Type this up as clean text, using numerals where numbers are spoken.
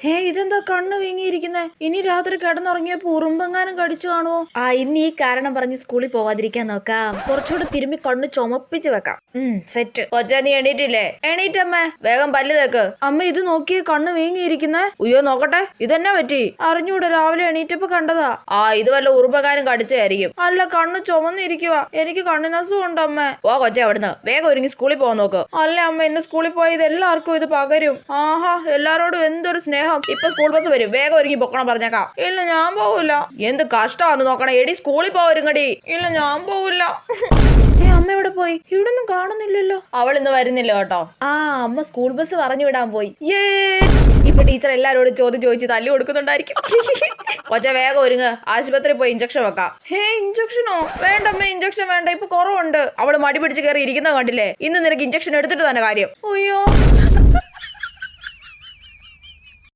ഇതെന്താ കണ്ണ് വീങ്ങിയിരിക്കുന്നേ? ഇനി രാത്രി കിടന്നുറങ്ങിയപ്പോ ഉറുമ്പെങ്ങാനും കടിച്ചു കാണുവോ? ഇന്ന് ഈ കാരണം പറഞ്ഞ് സ്കൂളിൽ പോവാതിരിക്കാൻ നോക്കാം. കുറച്ചുകൂടെ തിരുമ്മി കണ്ണ് ചുമപ്പിച്ച് വെക്കാം. സെറ്റ്. കൊച്ചാ നീ എണീറ്റില്ലേ? എണീറ്റമ്മേ. വേഗം പല്ല് തേക്ക്. അമ്മ ഇത് നോക്കിയേ, കണ്ണ് വീങ്ങിയിരിക്കുന്നേ. ഉയ്യോ നോക്കട്ടെ, ഇതെന്നാ പറ്റി? അറിഞ്ഞൂടെ, രാവിലെ എണീറ്റപ്പോ കണ്ടതാ. ഇത് വല്ല ഉറുമ്പെങ്ങാനും കടിച്ചായിരിക്കും. അല്ല, കണ്ണ് ചുമന്നിരിക്കുക. എനിക്ക് കണ്ണിനസുഖം ഉണ്ട് അമ്മേ. ഓ കൊച്ചെ, അവിടുന്ന് വേഗം ഒരുങ്ങി സ്കൂളിൽ പോകാൻ നോക്ക്. അല്ല അമ്മ, ഇന്ന് സ്കൂളിൽ പോയത് എല്ലാവർക്കും ഇത് പകരും. ആഹാ, എല്ലാരോടും എന്തൊരു സ്നേഹം. ഇപ്പൊ സ്കൂൾ ബസ് വരും, വേഗം ഒരുങ്ങി പൊക്കണം പറഞ്ഞേക്കാം. ഇല്ല, ഞാൻ പോവില്ല. എന്ത് കഷ്ടമാണെന്ന് നോക്കണം. എടി സ്കൂളിൽ പോവരുങ്ങടി. ഇല്ല, ഞാൻ പോവില്ല. അമ്മ എവിടെ പോയി? ഇവിടെ ഒന്നും കാണുന്നില്ലല്ലോ. അവൾ ഇന്ന് വരുന്നില്ല കേട്ടോ. അമ്മ സ്കൂൾ ബസ് പറഞ്ഞു വിടാൻ പോയി. ഇപ്പൊ ടീച്ചർ എല്ലാരോടും ചോദ്യം ചോദിച്ച് തല്ലി കൊടുക്കുന്നുണ്ടായിരിക്കും. കൊച്ച വേഗം ഒരുങ്ങ്, ആശുപത്രി പോയി ഇഞ്ചക്ഷൻ വെക്കാം. ഇഞ്ചക്ഷനോ? വേണ്ടമ്മേ, ഇഞ്ചക്ഷൻ വേണ്ട, ഇപ്പൊ കുറവുണ്ട്. അവള് മടി പിടിച്ച് കയറി ഇരിക്കുന്ന കണ്ടില്ലേ? ഇന്ന് നിനക്ക് ഇഞ്ചക്ഷൻ എടുത്തിട്ട് തന്നെ കാര്യം. അയ്യോ,